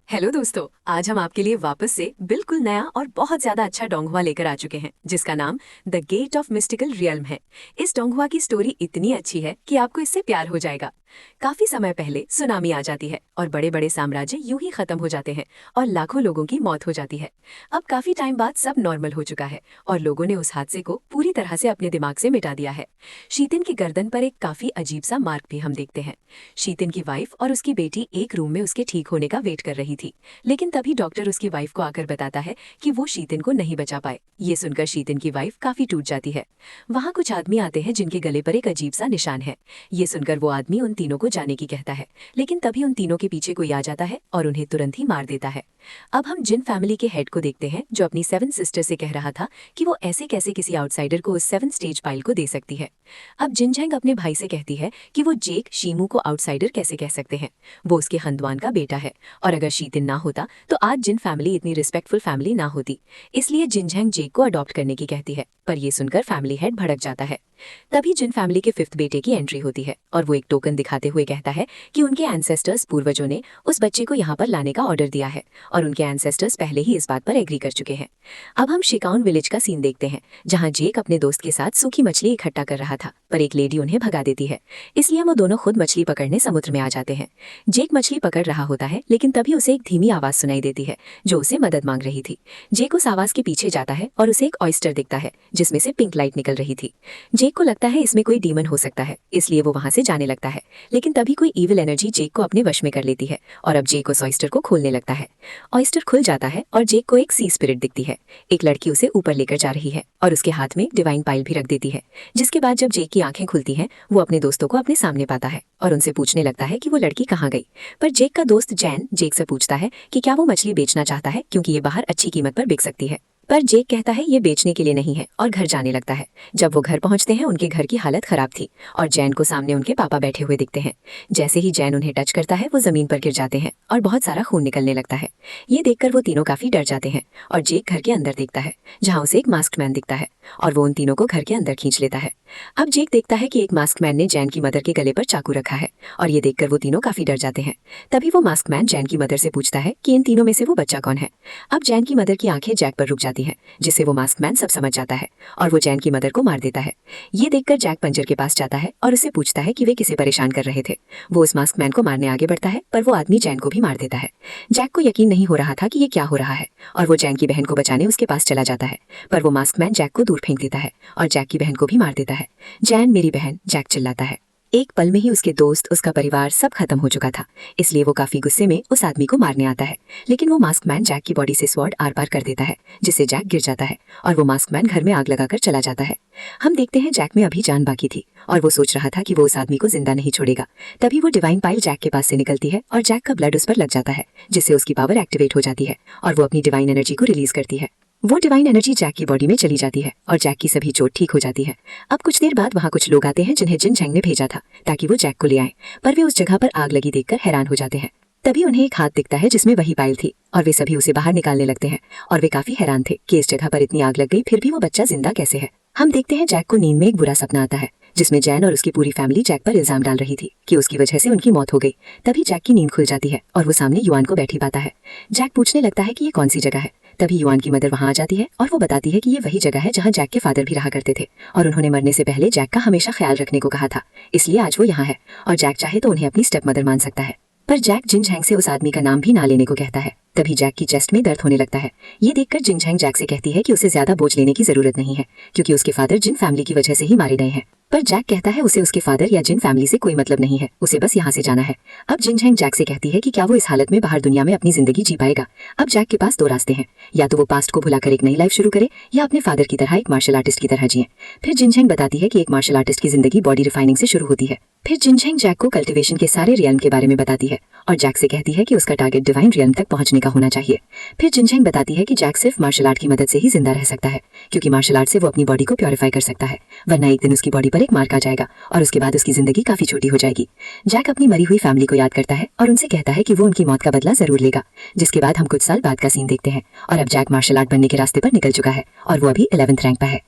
Hello दोस्तों, आज हम आपके लिए वापस से बिल्कुल नया और बहुत ज्यादा अच्छा डोंगहुआ लेकर आ चुके हैं जिसका नाम the gate of mystical realm है। इस डोंगहुआ की स्टोरी इतनी अच्छी है कि आपको इससे प्यार हो जाएगा। काफी समय पहले सुनामी आ जाती है और बड़े बड़े साम्राज्य यूं ही खत्म हो जाते हैं और लाखों लोगों की मौत हो जाती है। अब काफी टाइम बाद सब नॉर्मल हो चुका है और लोगों ने उस हादसे को पूरी तरह से अपने दिमाग से मिटा दिया है। शीतिन की गर्दन पर एक काफी अजीब सा मार्क भी हम देखते हैं। शीतिन की वाइफ और उसकी बेटी एक रूम में उसके ठीक होने का वेट कर रही थी, लेकिन तभी डॉक्टर उसकी वाइफ को आकर बताता है कि वो शीतिन को नहीं बचा पाए। ये सुनकर शीतिन की वाइफ काफी टूट जाती है। वहाँ कुछ आदमी आते हैं जिनके गले पर एक अजीब सा निशान है। ये सुनकर वो आदमी उन तीनों को जाने की कहता है, लेकिन तभी उन तीनों के पीछे कोई आ जाता है और उन्हें तुरंत ही मार देता है। अब हम जिन फैमिली के हेड को देखते हैं जो अपनी 7 सिस्टर से कह रहा था कि वो ऐसे कैसे किसी आउटसाइडर को उस 7 स्टेज पाइल को दे सकती है। अब जिनझेंग अपने भाई से कहती है कि वो जेक शीमू को आउटसाइडर कैसे कह सकते हैं, वो उसके हंदवान का बेटा है और अगर शीतिन ना होता तो आज जिन फैमिली इतनी रिस्पेक्टफुल फैमिली ना होती। इसलिए जिनझेंग जेक को अडॉप्ट करने की कहती है, पर ये सुनकर फैमिली हेड भड़क जाता है। तभी जिन फैमिली के 5th बेटे की एंट्री होती है और वो एक टोकन दिखाते हुए कहता है कि उनके एंसेस्टर्स पूर्वजों ने उस बच्चे को यहाँ पर लाने का ऑर्डर दिया है और उनके एंसेस्टर्स पहले ही इस बात पर एग्री कर चुके हैं। अब हम शिकाउन विलेज का सीन देखते हैं जहाँ जेक अपने दोस्त के साथ सूखी मछली इकट्ठा कर रहा था, पर एक लेडी उन्हें भगा देती है। इसलिए वो दोनों खुद मछली पकड़ने समुद्र में आ जाते हैं। जेक मछली पकड़ रहा होता है, लेकिन तभी उसे एक धीमी आवाज सुनाई देती है जो उसे मदद मांग रही थी। जेक उस आवाज के पीछे जाता है और उसे एक ऑयस्टर दिखता है जिसमें से पिंक लाइट निकल रही थी। जेक को लगता है इसमें कोई डीमन हो सकता है, इसलिए वो वहां से जाने लगता है, लेकिन तभी कोई इविल एनर्जी जेक को अपने वश में कर लेती है और अब जेक उस ऑयस्टर को खोलने लगता है। ऑयस्टर खुल जाता है और जेक को एक सी स्पिरिट दिखती है। एक लड़की उसे ऊपर लेकर जा रही है और उसके हाथ में डिवाइन पाइल भी रख देती है। जिसके बाद जब जेक की आंखें खुलती हैं, वो अपने दोस्तों को अपने सामने पाता है और उनसे पूछने लगता है कि वो लड़की कहाँ गई। पर जेक का दोस्त जैन जेक से पूछता है कि क्या वो मछली बेचना चाहता है क्योंकि ये बाहर अच्छी कीमत पर बिक सकती है। पर जेक कहता है ये बेचने के लिए नहीं है और घर जाने लगता है। जब वो घर पहुंचते हैं, उनके घर की हालत खराब थी और जैन को सामने उनके पापा बैठे हुए दिखते हैं। जैसे ही जैन उन्हें टच करता है, वो जमीन पर गिर जाते हैं और बहुत सारा खून निकलने लगता है। ये देखकर वो तीनों काफी डर जाते हैं और जेक घर के अंदर देखता है जहाँ उसे एक मास्क्ड मैन दिखता है और वो उन तीनों को घर के अंदर खींच लेता है। अब जेक देखता है कि एक मास्क मैन ने जैन की मदर के गले पर चाकू रखा है और ये देखकर वो तीनों काफी डर जाते हैं। तभी वो मास्क मैन जैन की मदर से पूछता है कि इन तीनों में से वो बच्चा कौन है। अब जैन की मदर की आंखें जैक पर रुक जाती हैं, जिससे वो मास्क मैन सब समझ जाता है और वो जैन की मदर को मार देता है। ये देखकर जैक पंजर के पास जाता है और उससे पूछता है कि वे किसे परेशान कर रहे थे। वो उस मास्क मैन को मारने आगे बढ़ता है, पर वो आदमी जैन को भी मार देता है। जैक को यकीन नहीं हो रहा था कि ये क्या हो रहा है और वो जैन की बहन को बचाने उसके पास चला जाता है, पर वो मास्क मैन जैक को दूर फेंक देता है और जैक की बहन को भी मार देता है। जैन मेरी बहन, जैक चिल्लाता है। एक पल में ही उसके दोस्त, उसका परिवार सब खत्म हो चुका था, इसलिए वो काफी गुस्से में उस आदमी को मारने आता है, लेकिन वो मास्क मैन जैक की बॉडी से स्वॉर्ड आर पार कर देता है, जिससे जैक गिर जाता है और वो मास्क मैन घर में आग लगाकर चला जाता है। हम देखते हैं जैक में अभी जान बाकी थी और वो सोच रहा था कि वो उस आदमी को जिंदा नहीं छोड़ेगा। तभी वो डिवाइन पाइल जैक के पास से निकलती है और जैक का ब्लड उस पर लग जाता है, जिससे उसकी पावर एक्टिवेट हो जाती है और वो अपनी डिवाइन एनर्जी को रिलीज करती है। वो डिवाइन एनर्जी जैक की बॉडी में चली जाती है और जैक की सभी चोट ठीक हो जाती है। अब कुछ देर बाद वहाँ कुछ लोग आते हैं जिन्हें जिनझेंग ने भेजा था ताकि वो जैक को ले आए, पर वे उस जगह पर आग लगी देखकर हैरान हो जाते हैं। तभी उन्हें एक हाथ दिखता है जिसमें वही पाइल थी और वे सभी उसे बाहर निकालने लगते हैं और वे काफी हैरान थे कि इस जगह पर इतनी आग लग गई, फिर भी वो बच्चा जिंदा कैसे है। हम देखते हैं जैक को नींद में एक बुरा सपना आता है जिसमें जैन और उसकी पूरी फैमिली जैक पर इल्जाम डाल रही थी कि उसकी वजह से उनकी मौत हो गई। तभी जैक की नींद खुल जाती है और वो सामने युआन को बैठी पाता है। जैक पूछने लगता है कि ये कौन सी जगह है। तभी युआन की मदर वहां आ जाती है और वो बताती है कि ये वही जगह है जहां जैक के फादर भी रहा करते थे और उन्होंने मरने से पहले जैक का हमेशा ख्याल रखने को कहा था, इसलिए आज वो यहाँ है और जैक चाहे तो उन्हें अपनी स्टेप मदर मान सकता है। पर जैक जिनझेंग से उस आदमी का नाम भी ना लेने को कहता है। तभी जैक की चेस्ट में दर्द होने लगता है। ये देखकर जिनझेंग जैक से कहती है कि उसे ज्यादा बोझ लेने की जरूरत नहीं है क्योंकि उसके फादर जिन फैमिली की वजह से ही मारे गए हैं। पर जैक कहता है उसे उसके फादर या जिन फैमिली से कोई मतलब नहीं है, उसे बस यहाँ से जाना है। अब जिनझेंग जैक से कहती है कि क्या वो इस हालत में बाहर दुनिया में अपनी जिंदगी जी पाएगा। अब जैक के पास 2 रास्ते हैं, या तो वो पास्ट को भुलाकर एक नई लाइफ शुरू करे या अपने फादर की तरह एक मार्शल आर्टिस्ट की तरह जिए। फिर जिनझेंग बताती है कि एक मार्शल आर्टिस्ट की जिंदगी बॉडी रिफाइनिंग से शुरू होती है। फिर जिनझेंग जैक को कल्टिवेशन के सारे रियल्म के बारे में बताती है और जैक से कहती है कि उसका टारगेट डिवाइन रियल्म तक पहुंचने का होना चाहिए। फिर जिनझेंग बताती है कि जैक सिर्फ मार्शल आर्ट की मदद से ही जिंदा रह सकता है क्योंकि मार्शल आर्ट से वो अपनी बॉडी को प्योरीफाई कर सकता है, वरना एक दिन उसकी बॉडी पर एक मार्क आ जाएगा और उसके बाद उसकी जिंदगी काफी छोटी हो जाएगी। जैक अपनी मरी हुई फैमिली को याद करता है और उनसे कहता है कि वो उनकी मौत का बदला जरूर लेगा। जिसके बाद हम कुछ साल बाद का सीन देखते हैं और अब जैक मार्शल आर्ट बनने के रास्ते पर निकल चुका है और वो अभी 11th रैंक पर है।